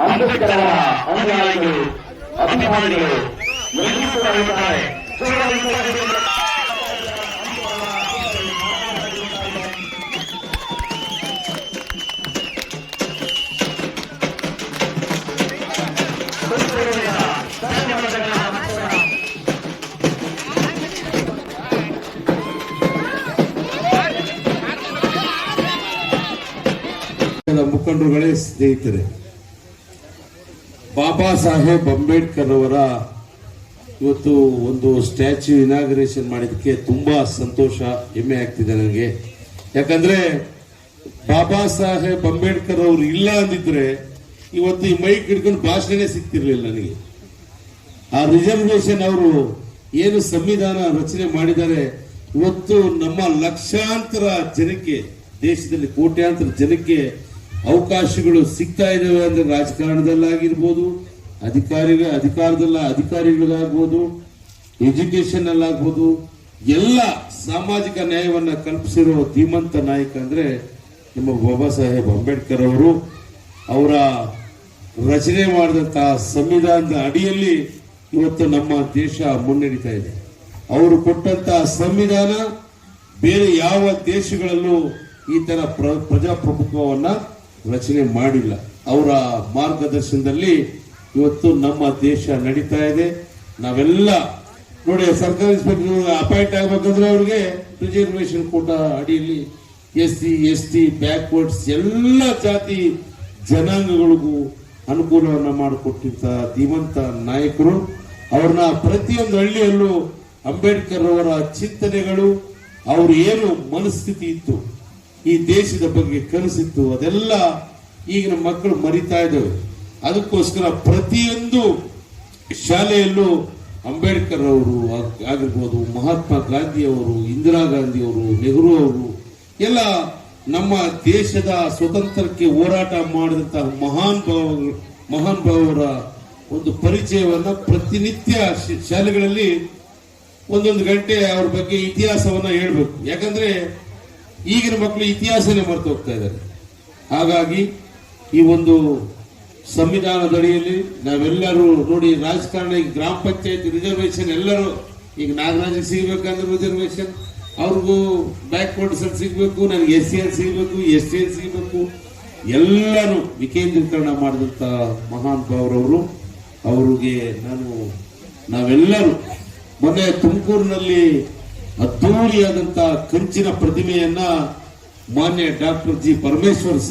ಅಂಬೇಡ್ಕರ್ ಅವರ ಅನುಯಾಯಿಗಳು ಅಭಿಮಾನಿಗಳು ಎಲ್ಲರೂ ಕೂಡ ಇದ್ದಾರೆ. ಮುಖಂಡರುಗಳೇ, ಸ್ನೇಹಿತರೆ, ಬಾಬಾ ಸಾಹೇಬ್ ಅಂಬೇಡ್ಕರ್ ಅವರ ಇವತ್ತು ಒಂದು ಸ್ಟ್ಯಾಚ್ಯೂ ಇನಾಗ್ರೇಷನ್ ಮಾಡಿದಕ್ಕೆ ತುಂಬಾ ಸಂತೋಷ, ಹೆಮ್ಮೆ ಆಗ್ತಿದೆ ನನಗೆ. ಯಾಕಂದ್ರೆ ಬಾಬಾ ಸಾಹೇಬ್ ಅಂಬೇಡ್ಕರ್ ಅವರು ಇಲ್ಲ ಅಂದಿದ್ರೆ ಇವತ್ತು ಈ ಮೈಕ್ ಹಿಡ್ಕೊಂಡು ಭಾಷಣನೇ ಸಿಗ್ತಿರ್ಲಿಲ್ಲ ನನಗೆ. ಆ ರಿಸರ್ವೇಶನ್ ಅವರು ಏನು ಸಂವಿಧಾನ ರಚನೆ ಮಾಡಿದ್ದಾರೆ, ಇವತ್ತು ನಮ್ಮ ಲಕ್ಷಾಂತರ ಜನಕ್ಕೆ, ದೇಶದಲ್ಲಿ ಕೋಟ್ಯಾಂತರ ಜನಕ್ಕೆ ಅವಕಾಶಗಳು ಸಿಗ್ತಾ ಇದಾವೆ. ಅಂದ್ರೆ ರಾಜಕಾರಣದಲ್ಲಾಗಿರ್ಬೋದು, ಅಧಿಕಾರಿಗಳಿಗಾಗ್ಬೋದು, ಎಜುಕೇಶನ್ ಅಲ್ಲಾಗ್ಬೋದು, ಎಲ್ಲ ಸಾಮಾಜಿಕ ನ್ಯಾಯವನ್ನ ಕಲ್ಪಿಸಿರೋ ಧೀಮಂತ ನಾಯಕ ಅಂದ್ರೆ ನಮ್ಮ ಬಾಬಾ ಸಾಹೇಬ್ ಅಂಬೇಡ್ಕರ್ ಅವರು. ಅವರ ರಚನೆ ಮಾಡಿದಂತಹ ಸಂವಿಧಾನದ ಅಡಿಯಲ್ಲಿ ಇವತ್ತು ನಮ್ಮ ದೇಶ ಮುನ್ನಡೀತಾ ಇದೆ. ಅವರು ಕೊಟ್ಟಂತಹ ಸಂವಿಧಾನ ಬೇರೆ ಯಾವ ದೇಶಗಳಲ್ಲೂ ಈ ತರ ಪ್ರಜಾಪ್ರಭುತ್ವವನ್ನ ರಚನೆ ಮಾಡಿಲ್ಲ. ಅವರ ಮಾರ್ಗದರ್ಶನದಲ್ಲಿ ಇವತ್ತು ನಮ್ಮ ದೇಶ ನಡೀತಾ ಇದೆ. ನಾವೆಲ್ಲ ನೋಡಿ, ಸರ್ಕಾರಿ ಇನ್ಸ್ಪೆಕ್ಟರ್ ಅಪಾಯಿಂಟ್ ಆಗಬೇಕಂದ್ರೆ ಅವ್ರಿಗೆ ರಿಸರ್ವೇಶನ್ ಕೋಟಾ ಅಡಿಯಲ್ಲಿ SC ST ಬ್ಯಾಕ್ವರ್ಡ್ಸ್ ಎಲ್ಲ ಜಾತಿ ಜನಾಂಗಗಳಿಗೂ ಅನುಕೂಲವನ್ನ ಮಾಡಿಕೊಟ್ಟಿದ್ದ ಧೀಮಂತ ನಾಯಕರು. ಅವ್ರನ್ನ ಪ್ರತಿಯೊಂದು ಹಳ್ಳಿಯಲ್ಲೂ ಅಂಬೇಡ್ಕರ್ ಅವರ ಚಿಂತನೆಗಳು, ಅವ್ರ ಏನು ಮನಸ್ಥಿತಿ ಇತ್ತು, ಈ ದೇಶದ ಬಗ್ಗೆ ಕನಸಿತ್ತು, ಅದೆಲ್ಲ ಈಗಿನ ಮಕ್ಕಳು ಮರಿತಾ ಇದ್ದಾವೆ. ಅದಕ್ಕೋಸ್ಕರ ಪ್ರತಿಯೊಂದು ಶಾಲೆಯಲ್ಲೂ ಅಂಬೇಡ್ಕರ್ ಅವರು ಆಗಿರ್ಬೋದು, ಮಹಾತ್ಮ ಗಾಂಧಿ ಅವರು, ಇಂದಿರಾ ಗಾಂಧಿ ಅವರು, ನೆಹರು ಅವರು, ಎಲ್ಲ ನಮ್ಮ ದೇಶದ ಸ್ವತಂತ್ರಕ್ಕೆ ಹೋರಾಟ ಮಾಡಿದಂತಹ ಮಹಾನುಭಾವರ ಒಂದು ಪರಿಚಯವನ್ನ ಪ್ರತಿನಿತ್ಯ ಶಾಲೆಗಳಲ್ಲಿ ಒಂದೊಂದು ಗಂಟೆ ಅವ್ರ ಬಗ್ಗೆ ಇತಿಹಾಸವನ್ನ ಹೇಳ್ಬೇಕು. ಯಾಕಂದ್ರೆ ಈಗಿನ ಮಕ್ಕಳು ಇತಿಹಾಸನೇ ಮರೆತು ಹೋಗ್ತಾ ಇದ್ದಾರೆ. ಹಾಗಾಗಿ ಈ ಒಂದು ಸಂವಿಧಾನದಡಿಯಲ್ಲಿ ನಾವೆಲ್ಲರೂ ನೋಡಿ, ರಾಜಕಾರಣ ಈಗ ಗ್ರಾಮ ಪಂಚಾಯತ್ ರಿಸರ್ವೇಶನ್ ಎಲ್ಲರೂ ಈಗ ನಾಗರಾಜಿಗೆ ಸಿಗಬೇಕಂದ್ರೆ ರಿಸರ್ವೇಶನ್, ಅವ್ರಿಗೂ ಬ್ಯಾಕ್ವರ್ಡ್ ಸೆಟ್ ಸಿಗಬೇಕು, ನನಗೆ SC ಸಿಗಬೇಕು, ST ಸಿಗಬೇಕು, ಎಲ್ಲರೂ ವಿಕೇಂದ್ರೀಕರಣ ಮಾಡಿದಂತ ಮಹಾನುಭಾವರವರು. ಅವ್ರಿಗೆ ನಾವೆಲ್ಲರೂ ಮೊನ್ನೆ ತುಮಕೂರಿನಲ್ಲಿ ಅದ್ದೂರಿಯಾದಂತಹ ಕಂಚಿನ ಪ್ರತಿಮೆಯನ್ನ ಮಾನ್ಯ ಡಾಕ್ಟರ್ G. ಪರಮೇಶ್ವರ್